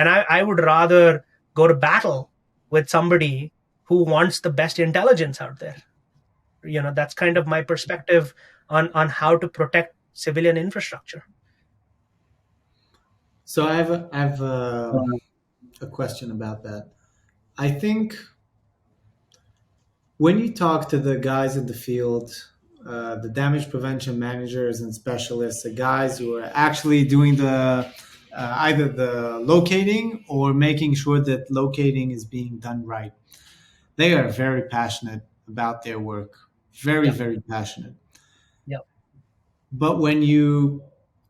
I would rather go to battle with somebody who wants the best intelligence out there. That's kind of my perspective on how to protect civilian infrastructure. So I have a question about that. I think when you talk to the guys in the field, the damage prevention managers and specialists, the guys who are actually doing the either the locating or making sure that locating is being done right, they are very passionate about their work. Very, Yeah, very passionate. yeah, But when you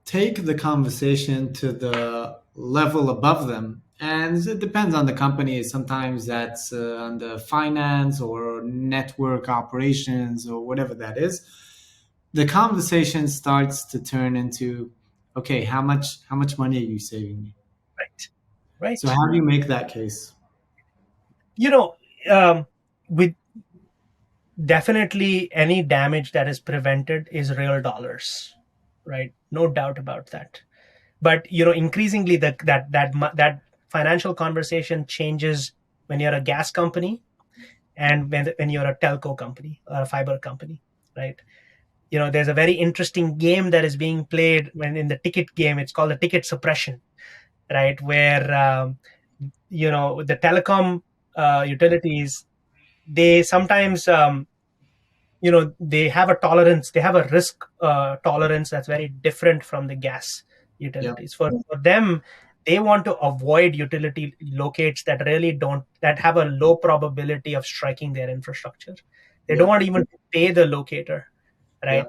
take the conversation to the level above them, and it depends on the company, sometimes that's on the finance or network operations or whatever that is, the conversation starts to turn into, okay, how much money are you saving me? right, So right. how do you make that case? You know, with definitely any damage that is prevented is real dollars, right? No doubt about that. But increasingly that financial conversation changes when you're a gas company, and when you're a telco company or a fiber company, right? There's a very interesting game that is being played when in the ticket game. It's called the ticket suppression, right? Where the telecom utilities, they sometimes they have a tolerance, they have a risk tolerance that's very different from the gas Yeah, utilities. For them, they want to avoid utility locates that really don't that have a low probability of striking their infrastructure. They don't yeah, want even to pay the locator, yeah, right?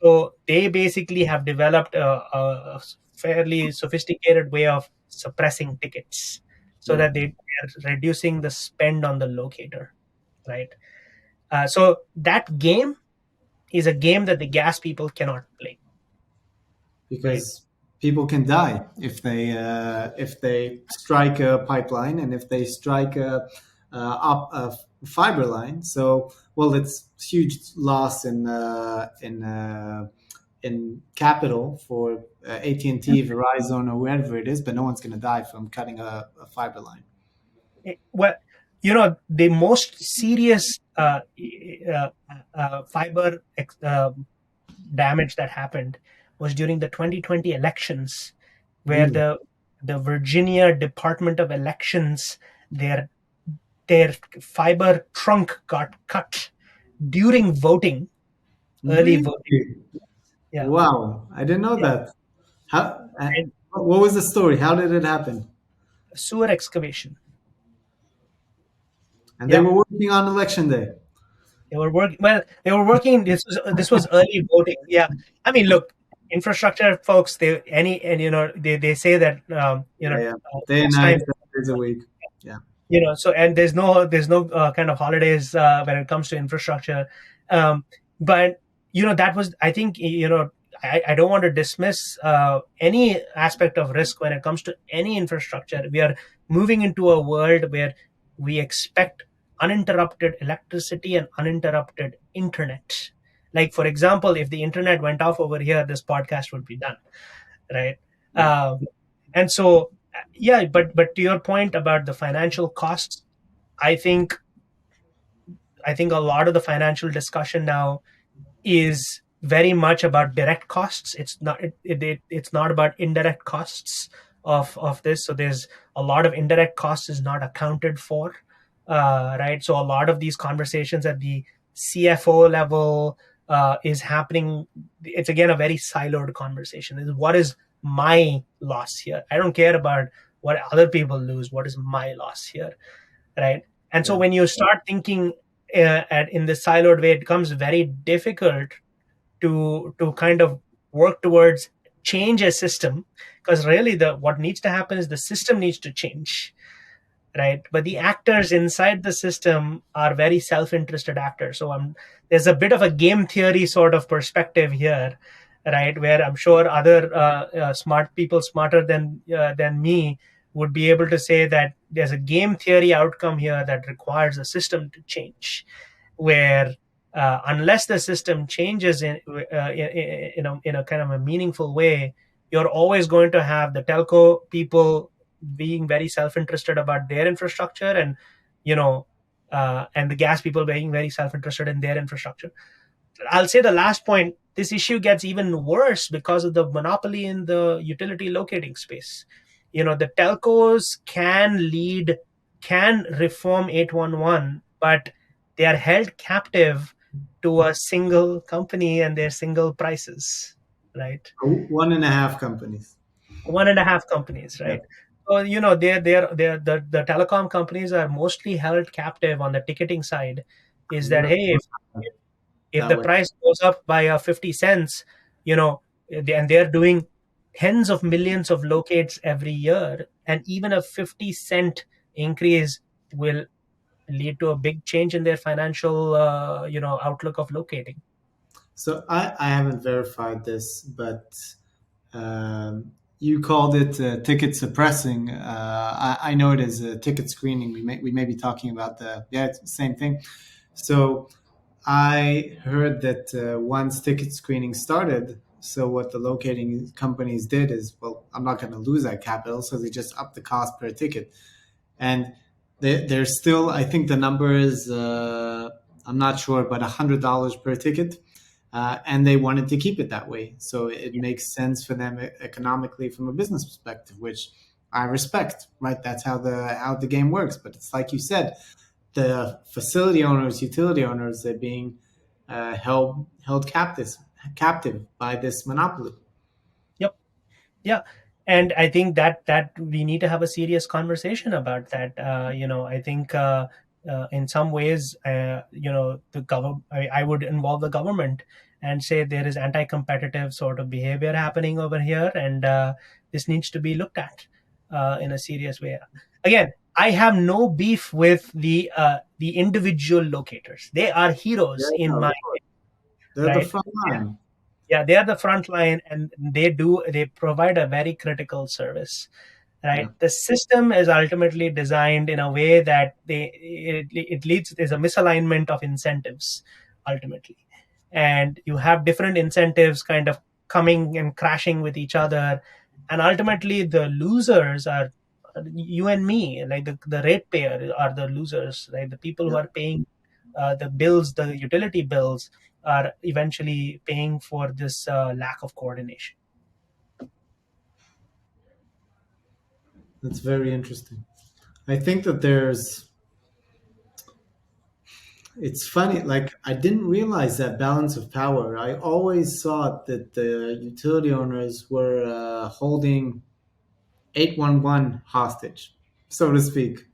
So they basically have developed a fairly sophisticated way of suppressing tickets, so yeah. that they are reducing the spend on the locator, right? So that game is a game that the gas people cannot play, right? Because people can die if they strike a pipeline and if they strike a fiber line. So, well, it's huge loss in capital for AT&T, Verizon, or wherever it is, but no one's going to die from cutting a fiber line. Well, the most serious fiber damage that happened was during the 2020 elections, where Really? the Virginia Department of Elections, their their fiber trunk got cut during voting, early voting. Really? Yeah, Wow, I didn't know yeah. that. How? And What was the story? How did it happen? sewer excavation. And they Yeah. were working on election day. They were working. Well, they were working. This was early voting. Yeah, I mean, look, infrastructure folks. They say that Yeah, yeah. Day and next night, time, 7 days a week. Yeah, So, and there's no kind of holidays when it comes to infrastructure. But that was, I think, I don't want to dismiss any aspect of risk when it comes to any infrastructure. We are moving into a world where we expect uninterrupted electricity and uninterrupted internet. Like, for example, if the internet went off over here, this podcast would be done, right? Yeah. And so, yeah, but to your point about the financial costs, I think I think a lot of the financial discussion now is very much about direct costs. It's not about indirect costs of this. So there's a lot of indirect costs is not accounted for, right? So a lot of these conversations at the CFO level is happening. It's again a very siloed conversation. Is what is my loss here? I don't care about what other people lose. What is my loss here, right? And so Yeah. when you start thinking in this siloed way, it becomes very difficult to kind of work towards change a system, because really the what needs to happen is the system needs to change, right? But the actors inside the system are very self-interested actors. So there's a bit of a game theory sort of perspective here, right, where I'm sure other smart people smarter than me would be able to say that there's a game theory outcome here that requires the system to change, where unless the system changes in a kind of a meaningful way, you're always going to have the telco people being very self-interested about their infrastructure, and you know and the gas people being very self-interested in their infrastructure. I'll say the last point, this issue gets even worse because of the monopoly in the utility locating space. The telcos can reform 811, but they are held captive to a single company and their single prices, right? One and a half companies. One and a half companies, Yeah. right? So the telecom companies are mostly held captive on the ticketing side. Is that, Europe hey, if that the way. price goes up by 50 cents, you know and they're doing tens of millions of locates every year, and even a 50-cent increase will lead to a big change in their financial outlook of locating. So I haven't verified this, but you called it ticket suppressing. I know it is ticket screening. We may be talking about it's the same thing. So I heard that once ticket screening started, so what the locating companies did is, well, I'm not going to lose that capital, so they just upped the cost per ticket. And they're still, I think the number is, I'm not sure, but $100 per ticket. And they wanted to keep it that way. So it Yeah. makes sense for them economically from a business perspective, which I respect, right? That's how the game works. But it's like you said, the facility owners, utility owners, they're being held captive by this monopoly. Yep. Yeah. And I think that we need to have a serious conversation about that. I think in some ways, the government, I would involve the government and say there is anti-competitive sort of behavior happening over here, and this needs to be looked at in a serious way. Again, I have no beef with the individual locators. They are Yeah, heroes in my, of course. They're the right. front line. Yeah, they are the front line, and they provide a very critical service, Yeah. right? The system is ultimately designed in a way that it leads, there's a misalignment of incentives ultimately, and you have different incentives kind of coming and crashing with each other, and ultimately the losers are you and me, like the ratepayer are the losers, right? The people who Yeah. are paying the bills, the utility bills, are eventually paying for this lack of coordination. That's very interesting. I think that it's funny, like I didn't realize that balance of power. I always thought that the utility owners were holding 811 hostage, so to speak.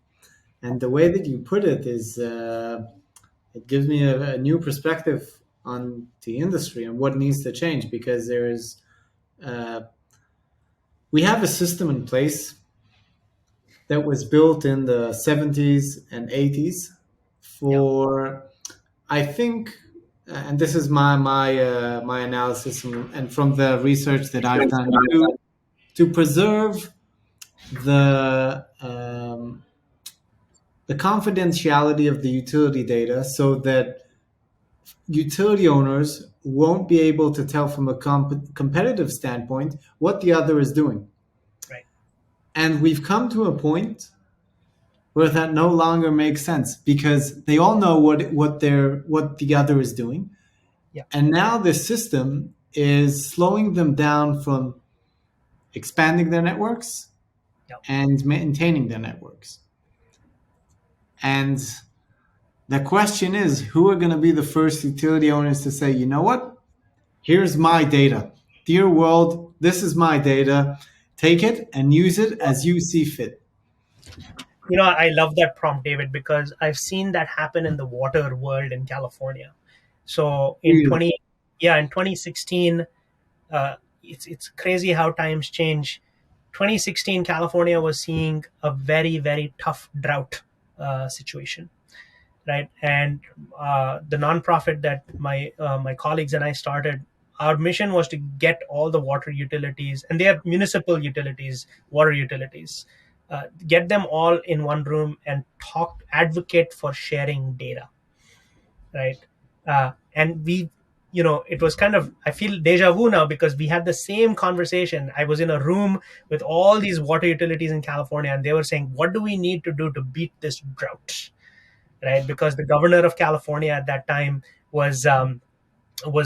And the way that you put it is, it gives me a new perspective on the industry and what needs to change because uh, we have a system in place that was built in the 70s and 80s Yeah. for, I think, and this is my analysis and from the research that I've done to preserve the the confidentiality of the utility data so that utility owners won't be able to tell from a competitive standpoint what the other is doing. Right. And we've come to a point where that no longer makes sense because they all know what the other is doing. Yeah. And now this system is slowing them down from expanding their networks Yeah. and maintaining their networks. And the question is, who are going to be the first utility owners to say, you know what? Here's my data. Dear world, this is my data. Take it and use it as you see fit. I love that prompt, David, because I've seen that happen in the water world in California. So Really? in 2016, it's crazy how times change. 2016, California was seeing a very, very tough drought situation, right? And the nonprofit that my colleagues and I started, our mission was to get all the water utilities, and they are municipal utilities, water utilities, get them all in one room and advocate for sharing data, right? And it was kind of, I feel deja vu now because we had the same conversation. I was in a room with all these water utilities in California, and they were saying, what do we need to do to beat this drought, right? Because the governor of California at that time was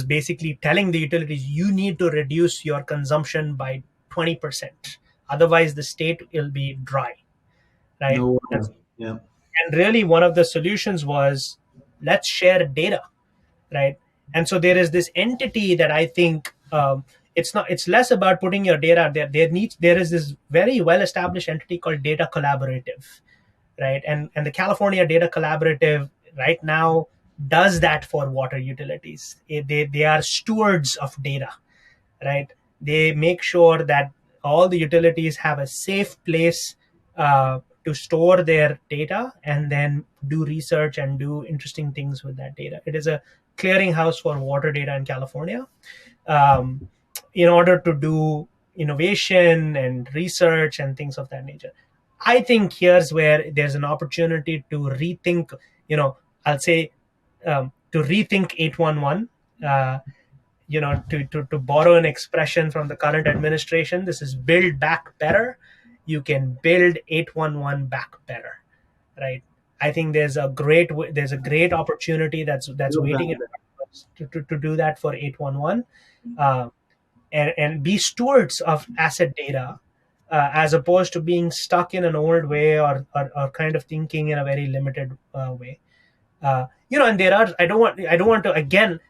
basically telling the utilities, you need to reduce your consumption by 20%, otherwise the state will be dry, right? No and, water. Yeah. and really one of the solutions was, let's share data, right? And so there is this entity that I think, it's less about putting your data out there. There is this very well established entity called Data Collaborative, right? And the California Data Collaborative right now does that for water utilities. They are stewards of data, right? They make sure that all the utilities have a safe place to store their data and then do research and do interesting things with that data. It is a clearinghouse for water data in California, um, in order to do innovation and research and things of that nature. I think here's where there's an opportunity to rethink, I'll say, to rethink 811. To borrow an expression from the current administration, this is build back better. You can build 811 back better, right? I think there's a great opportunity that's Build waiting in that. front of us to do that for 811, and be stewards of asset data, as opposed to being stuck in an old way, or kind of thinking in a very limited way. And there are, I don't want to, again,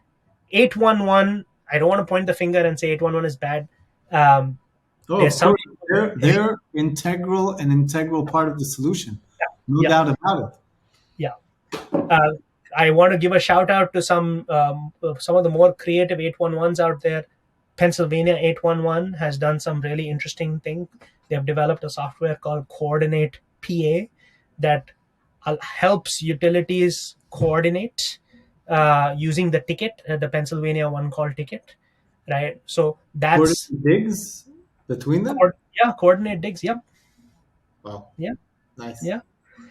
811, I don't want to point the finger and say 811 is bad. um, Oh, there's of some course. They're an integral part of the solution. No yeah, doubt about it. yeah. uh, I want to give a shout out to some of the more creative 811s out there. Pennsylvania 811 has done some really interesting thing. They have developed a software called Coordinate PA that helps utilities coordinate using the ticket, the Pennsylvania one call ticket, right? So Coordinate that's digs between them? yeah, coordinate digs. Yep. Wow. Yeah. Nice. Yeah.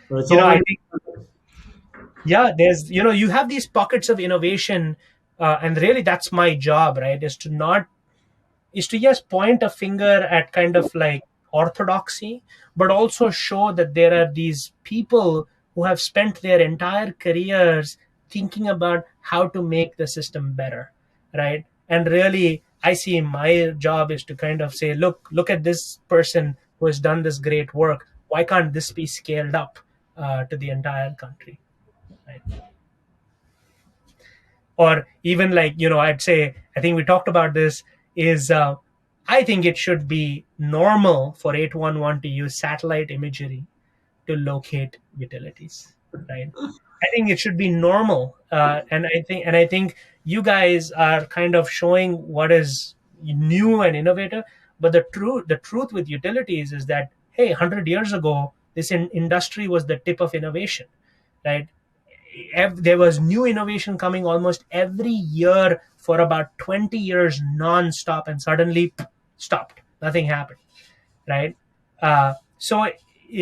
So it's I already think, yeah, there's, you have these pockets of innovation, and really that's my job, right? Is to just point a finger at kind of like orthodoxy, but also show that there are these people who have spent their entire careers thinking about how to make the system better, right? And really, I see my job is to kind of say, look at this person who has done this great work. Why can't this be scaled up to the entire country, right? Or even like, I'd say, I think we talked about this, is I think it should be normal for 811 to use satellite imagery to locate utilities, right? I think it should be normal, and I think you guys are kind of showing what is new and innovative. But the truth with utilities is that, hey, 100 years ago, this industry was the tip of innovation, right? There was new innovation coming almost every year for about 20 years non-stop, and suddenly stopped, nothing happened, right? So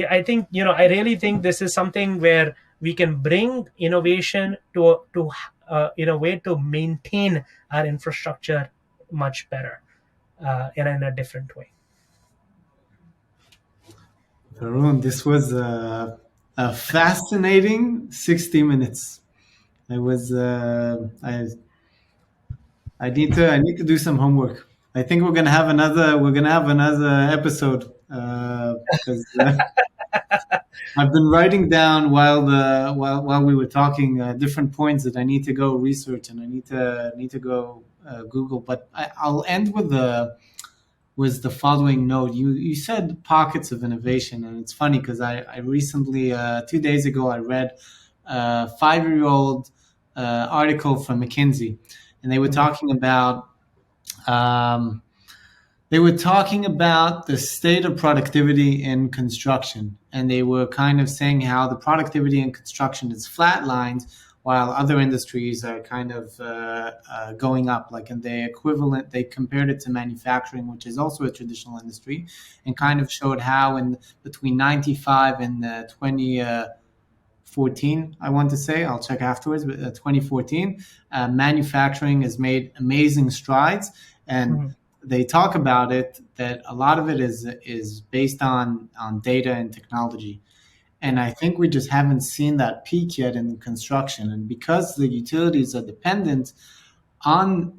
I think, I really think this is something where we can bring innovation to in a way to maintain our infrastructure much better, in a different way. Varun, this was a fascinating 60 minutes. I was I need to do some homework. I think we're gonna have another episode because I've been writing down while we were talking different points that I need to go research and I need to go Google. But I'll end with the was the following note. You said pockets of innovation, and it's funny because I recently 2 days ago I read a 5-year old article from McKinsey, and um, they were talking about the state of productivity in construction, and they were kind of saying how the productivity in construction is flatlined, while other industries are kind of going up. Like in the equivalent, they compared it to manufacturing, which is also a traditional industry, and kind of showed how in between 95 and 2014, I want to say, I'll check afterwards, but 2014, manufacturing has made amazing strides. And Mhm. they talk about it that a lot of it is based on data and technology. And I think we just haven't seen that peak yet in construction. And because the utilities are dependent on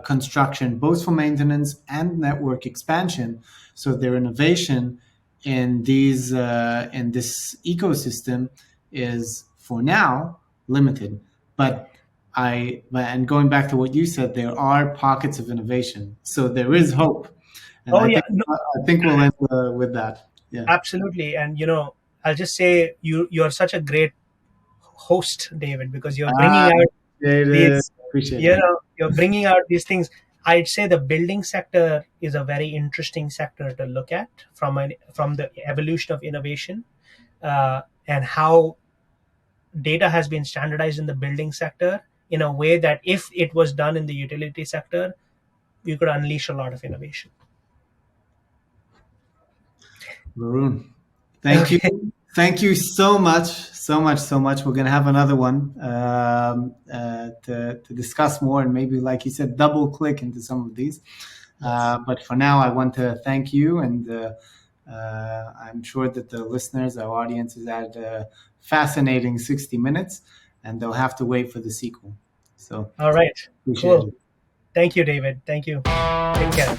construction, both for maintenance and network expansion, so their innovation in this ecosystem is for now limited. But and going back to what you said, there are pockets of innovation, so there is hope, and Oh yeah, no, I think we'll end with that. Yeah. absolutely. And I'll just say you're such a great host, David, because you're bringing Ah, out these, appreciate it. you're bringing out these things. I'd say the building sector is a very interesting sector to look at from the evolution of innovation, and how data has been standardized in the building sector in a way that if it was done in the utility sector, you could unleash a lot of innovation. Varun, thank you. Okay. Thank you so much, so much, so much. We're going to have another one to discuss more and maybe, like you said, double click into some of these. Yes. But for now, I want to thank you, and I'm sure that the listeners, our audience, has had a fascinating 60 minutes, and they'll have to wait for the sequel. So All right. appreciate Cool. it. Thank you, David. Thank you. Take care.